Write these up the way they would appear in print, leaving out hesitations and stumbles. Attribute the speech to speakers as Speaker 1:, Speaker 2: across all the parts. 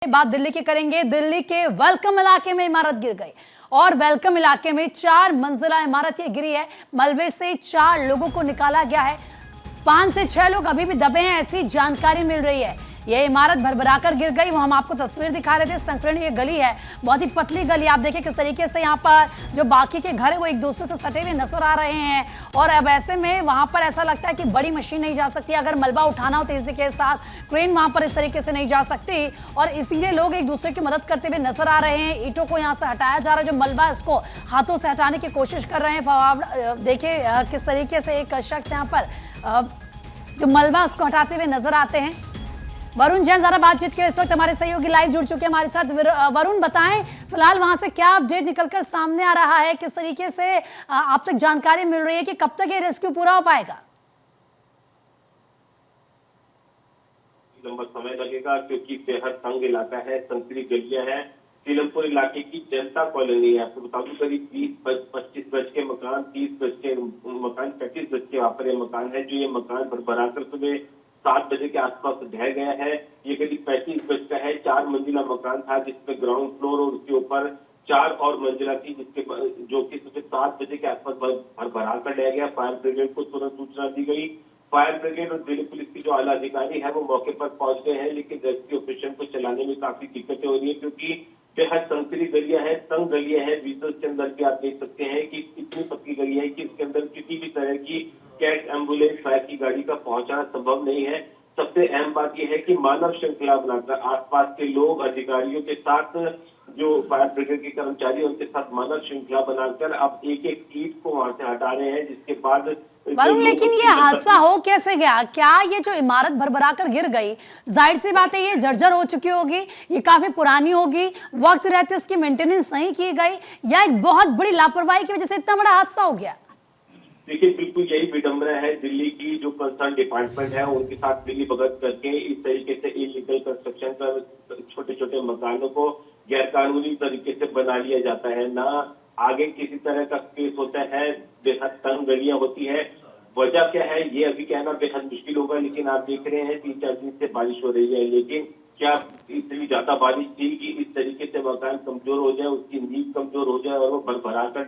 Speaker 1: बात दिल्ली की करेंगे। दिल्ली के वेलकम इलाके में इमारत गिर गई और वेलकम इलाके में 4 मंजिला इमारत ये गिरी है। मलबे से 4 लोगों को निकाला गया है। 5 से 6 लोग अभी भी दबे हैं, ऐसी जानकारी मिल रही है। ये इमारत भरभराकर गिर गई। वो हम आपको तस्वीर दिखा रहे थे। संकीर्ण ये गली है, बहुत ही पतली गली। आप देखिए किस तरीके से यहाँ पर जो बाकी के घर है वो एक दूसरे से सटे हुए नजर आ रहे हैं। और अब ऐसे में वहां पर ऐसा लगता है कि बड़ी मशीन नहीं जा सकती। अगर मलबा उठाना हो तेजी के साथ, क्रेन वहां पर इस तरीके से नहीं जा सकती और इसीलिए लोग एक दूसरे की मदद करते हुए नजर आ रहे हैं। ईंटों को यहाँ से हटाया जा रहा है, जो मलबा है उसको हाथों से हटाने की कोशिश कर रहे हैं। देखिए किस तरीके से एक शख्स यहाँ पर जो मलबा उसको हटाते हुए नजर आते हैं। वरुण जैन जरा बातचीत के इस वक्त हमारे सहयोगी लाइव जुड़ चुके हैं हमारे साथ। वरुण बताएं फिलहाल वहां से क्या अपडेट निकलकर सामने आ रहा है, किस तरीके से आप तक जानकारी मिल रही है कि कब तक ये रेस्क्यू पूरा हो पाएगा?
Speaker 2: लंबा समय लगेगा क्योंकि बेहद तंग इलाका है, संकरी गलियां हैं। सीलमपुर इलाके की जनता कॉलोनी है। आपको बता दूं करीब 20-25 गज के मकान, 30 गज के मकान, 35 गज के वहाँ पर ये मकान है। जो ये मकान भरभराकर सुबह 7 बजे के आसपास ढह गया है। ये करीब 35 गज का है। 4 मंजिला मकान था जिसमें ग्राउंड फ्लोर और उसके ऊपर 4 और मंजिला थी, जिसके जो कि सुबह 7 बजे के आसपास भरभरा कर ढह गया। फायर ब्रिगेड को तुरंत सूचना दी गई। फायर ब्रिगेड और दिल्ली पुलिस की जो आला अधिकारी है वो मौके पर पहुंच गए हैं, लेकिन रेस्क्यू ऑपरेशन को चलाने में काफी दिक्कतें हो रही है क्योंकि बेहद संकरी गलियां हैं, तंग गलियां हैं। विजुअल्स के अंदर भी आप देख सकते हैं कि इतनी पतली गली है कि इसके अंदर किसी भी तरह की कैट, एम्बुलेंस, फायर की गाड़ी का पहुंचना संभव नहीं है। सबसे अहम बात यह है कि मानव श्रृंखला बनाकर आसपास के लोग, अधिकारियों के साथ जो फायर ब्रिगेड के कर्मचारी उनके साथ मानव श्रृंखला बनाकर अब एक-एक ईंट को वहां से हटा रहे हैं, जिसके बाद
Speaker 1: वरुण लेकिन ये हादसा हो कैसे गया? क्या ये जो इमारत भरभराकर गिर गई, जाहिर सी बात है ये जर्जर हो चुकी होगी, ये काफी पुरानी होगी, वक्त रहते इसकी मेंटेनेंस नहीं की गई, या एक बहुत बड़ी लापरवाही की वजह से इतना बड़ा हादसा हो गया?
Speaker 2: देखिए बिल्कुल यही विडंबना है। दिल्ली की जो कंसर्न डिपार्टमेंट है उनके साथ मिली भगत करके इस तरीके से इलीगल कंस्ट्रक्शन कर छोटे छोटे मकानों को गैरकानूनी तरीके से बना लिया जाता है। ना आगे किसी तरह का स्पेस होता है, बेहद तंग गलियां होती है। वजह क्या है ये अभी कहना बेहद मुश्किल होगा, लेकिन आप देख रहे हैं 3-4 दिन से बारिश हो रही है। लेकिन क्या इतनी ज्यादा बारिश थी कि इस तरीके से मकान कमजोर हो जाए, उसकी नींव कमजोर हो जाए और वो भरभरा कर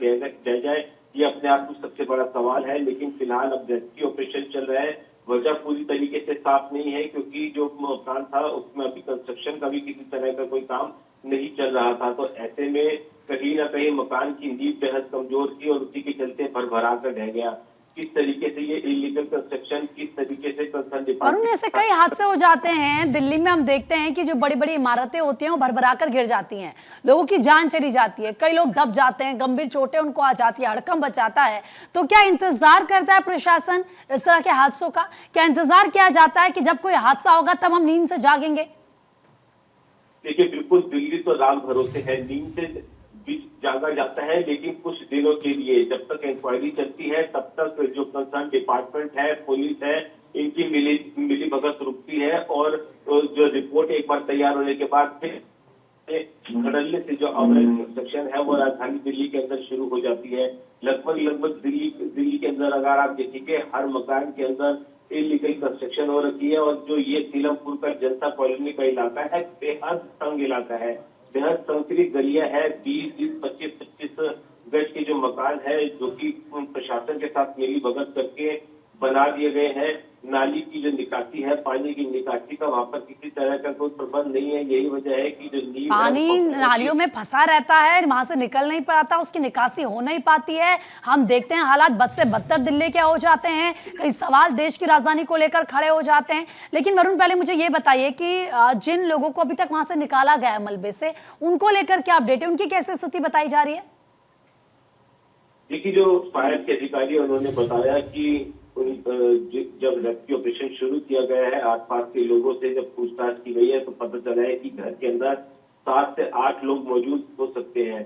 Speaker 2: ढह जाए? ये अपने आप में सबसे बड़ा सवाल है। लेकिन फिलहाल अब रेस्क्यू ऑपरेशन चल रहा है। वजह पूरी तरीके से साफ नहीं है क्योंकि जो मकान था उसमें अभी कंस्ट्रक्शन का भी किसी तरह का कोई काम नहीं चल रहा था। तो ऐसे में कहीं ना कहीं मकान की नींव बेहद कमजोर थी और उसी के चलते भरभरा कर ढह गया। किस तरीके से ये इलीगल कंस्ट्रक्शन, किस तरीके से कंसर्न डिपार्टमेंट,
Speaker 1: ऐसे कई हादसे हो जाते हैं दिल्ली में। हम देखते हैं कि जो बड़ी बड़ी इमारतें होती हैं वो भरभरा कर गिर जाती हैं, लोगों की जान चली जाती है, कई लोग दब जाते हैं, गंभीर चोटें उनको आ जाती है, हड़कंप बचाता है। तो क्या इंतजार करता है प्रशासन इस तरह के हादसों का? क्या इंतजार किया जाता है कि जब कोई हादसा होगा तब हम नींद से जागेंगे?
Speaker 2: देखिए बिल्कुल दिल्ली तो रात भरोसे है, नींद से जागा जाता है, लेकिन कुछ दिनों के लिए जब तक इंक्वायरी चलती है तब तक जो कंसर्न डिपार्टमेंट है, पुलिस है, इनकी मिली भगत रुकती है और जो रिपोर्ट एक बार तैयार होने के बाद फिर धड़ल्ले से जो अवैध कंस्ट्रक्शन है वो राजधानी दिल्ली के अंदर शुरू हो जाती है। लगभग दिल्ली के अंदर अगर आप देखेंगे हर मकान के अंदर इलीगल कंस्ट्रक्शन हो रखी है। और जो ये सीलमपुर का जनता कॉलोनी का इलाका है बेहद तंग इलाका है, बेहद संकरी गलियां है। 20-25 गज के जो मकान है जो कि प्रशासन के साथ मिली भगत करके बना दिए गए हैं। नाली की जो निकासी है, पानी की निकासी का वहां पर किसी तरह का कोई प्रबंध नहीं है। यही वजह है कि जो नींव
Speaker 1: पानी नालियों में फंसा रहता है, वहां से निकल नहीं पाता, उसकी निकासी हो नहीं पाती है। हम देखते हैं हालात बद से बदतर दिल्ली के हो जाते हैं, कई सवाल देश की राजधानी को लेकर खड़े हो जाते हैं। लेकिन वरुण पहले मुझे ये बताइए कि जिन लोगों को अभी तक वहां से निकाला गया है मलबे से, उनको लेकर क्या अपडेट है, उनकी कैसे स्थिति बताई जा रही है?
Speaker 2: देखिए जो फायर के अधिकारी उन्होंने बताया कि जब रेस्क्यू ऑपरेशन शुरू किया गया है, आसपास के लोगों से जब पूछताछ की गई है तो पता चला है कि घर के अंदर 7 से 8 लोग मौजूद हो सकते हैं।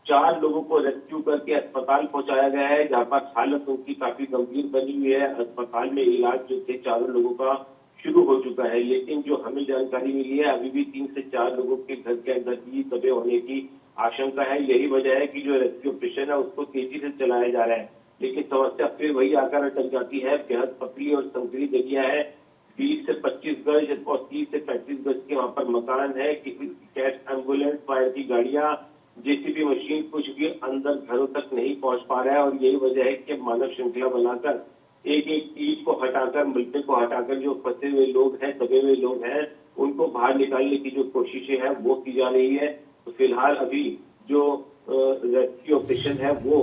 Speaker 2: 4 लोगों को रेस्क्यू करके अस्पताल पहुंचाया गया है, जहां पर हालत उनकी काफी गंभीर बनी हुई है। अस्पताल में इलाज जो थे 4 लोगों का शुरू हो चुका है, लेकिन जो हमें जानकारी मिली है अभी भी 3 से 4 लोगों के घर के अंदर ही दबे होने की आशंका है। यही वजह है कि जो रेस्क्यू ऑपरेशन है उसको तेजी से चलाया जा रहा है। लेकिन समस्या फिर वही आकर अटक जाती है, बेहद पतली और संकरी गलियां है, 20 से 25 गज और 30 से 35 गज के वहां पर मकान है। किसी कैश एम्बुलेंस, फायर की गाड़ियां, जेसीबी मशीन कुछ भी अंदर घरों तक नहीं पहुंच पा रहा है। और यही वजह है कि मानव श्रृंखला बनाकर एक एक ईंट को हटाकर, मलबे को हटाकर जो फंसे हुए लोग हैं, दबे हुए लोग हैं, उनको बाहर निकालने की जो कोशिशें हैं वो की जा रही है। तो फिलहाल अभी जो रेस्क्यू ऑपरेशन है वो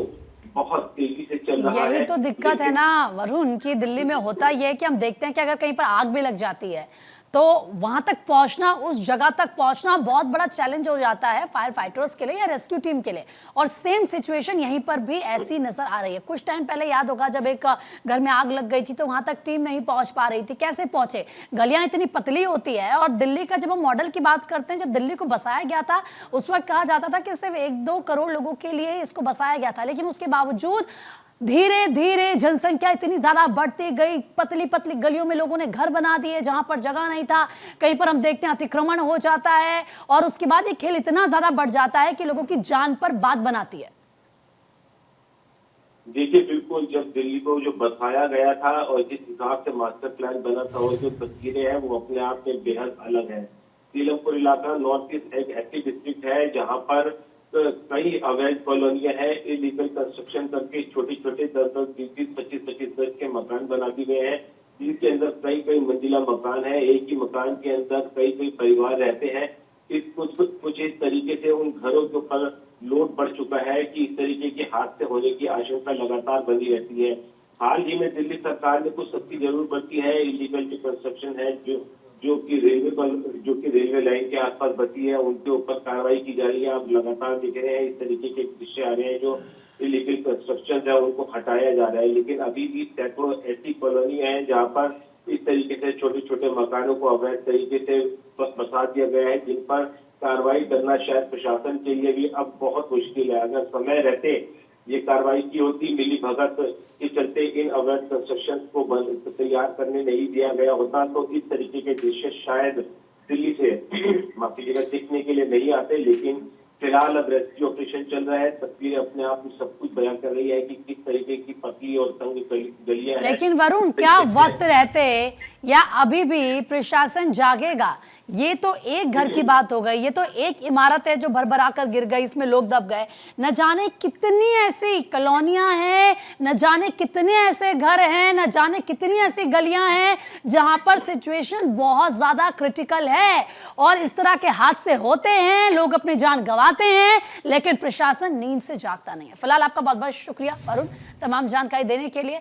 Speaker 2: बहुत तेजी से चल रहा है।
Speaker 1: यही तो दिक्कत है ना वरुण, कि दिल्ली में होता यह है कि हम देखते हैं कि अगर कहीं पर आग भी लग जाती है तो वहां तक पहुंचना, उस जगह तक पहुंचना बहुत बड़ा चैलेंज हो जाता है फायर फाइटर्स के लिए या रेस्क्यू टीम के लिए। और सेम सिचुएशन यहीं पर भी ऐसी नजर आ रही है। कुछ टाइम पहले याद होगा जब एक घर में आग लग गई थी तो वहां तक टीम नहीं पहुंच पा रही थी। कैसे पहुंचे? गलियां इतनी पतली होती है। और दिल्ली का जब हम मॉडल की बात करते हैं, जब दिल्ली को बसाया गया था उस वक्त कहा जाता था कि सिर्फ 1-2 करोड़ लोगों के लिए इसको बसाया गया था, लेकिन उसके बावजूद धीरे धीरे जनसंख्या इतनी ज्यादा बढ़ती गई। पतली पतली गलियों में लोगों ने घर बना दिए जहां पर जगह नहीं था। कहीं पर हम देखते हैं अतिक्रमण हो जाता है और उसके बाद ये खेल इतना ज्यादा बढ़ जाता है कि लोगों की जान पर बात बनाती है।
Speaker 2: देखिए, बिल्कुल जब दिल्ली को जो बसाया गया था और जिस हिसाब से मास्टर प्लान बना था और जो तस्वीरें हैं वो अपने आप में बेहद अलग है। सीलमपुर इलाका नॉर्थ ईस्ट एक ऐसी डिस्ट्रिक्ट है जहां पर कई अवैध कॉलोनियां हैं। इलीगल कंस्ट्रक्शन करके छोटे छोटे 10-10, 20-20, 25-25 गज के मकान बना दिए गए हैं, जिसके अंदर कई कई मंजिला मकान है। एक ही मकान के अंदर कई कई परिवार रहते हैं। इस कुछ इस तरीके से उन घरों के ऊपर लोड बढ़ चुका है कि इस तरीके के हादसे होने की आशंका लगातार बनी रहती है। हाल ही में दिल्ली सरकार ने कुछ सख्ती जरूर बरती है। इलीगल जो कंस्ट्रक्शन है जो कि रेलवे लाइन के आसपास बची है, उनके ऊपर कार्रवाई की जा रही है। आप लगातार देख रहे हैं इस तरीके के दृश्य आ रहे हैं, जो इलीगल कंस्ट्रक्शन है उनको हटाया जा रहा है। लेकिन अभी भी सैकड़ों ऐसी कॉलोनी है जहाँ पर इस तरीके से छोटे छोटे मकानों को अवैध तरीके से बसा दिया गया है, जिन पर कार्रवाई करना शायद प्रशासन के लिए भी अब बहुत मुश्किल है। अगर समय रहते ये कार्रवाई की होती, मिली भगत के चलते इन अवैध कंस्ट्रक्शन को तैयार करने नहीं दिया गया होता, तो इस तरीके के दृश्य शायद दिल्ली से माफी जगह देखने के लिए नहीं आते। लेकिन फिलहाल अब रेस्क्यू ऑपरेशन चल रहा है। तस्वीरें अपने आप में सब कुछ बयान कर रही है कि किस तरीके की पतली और तंग गलियां हैं।
Speaker 1: लेकिन वरुण, क्या वक्त रहते या अभी भी प्रशासन जागेगा? ये तो एक घर की बात हो गई, ये तो एक इमारत है जो भरभरा कर गिर गई, इसमें लोग दब गए। न जाने कितनी ऐसी कॉलोनियां हैं, न जाने कितने ऐसे घर हैं, न जाने कितनी ऐसी गलियां हैं जहां पर सिचुएशन बहुत ज्यादा क्रिटिकल है और इस तरह के हादसे होते हैं, लोग अपनी जान गंवाते हैं, लेकिन प्रशासन नींद से जागता नहीं है। फिलहाल आपका बहुत बहुत शुक्रिया वरुण, तमाम जानकारी देने के लिए।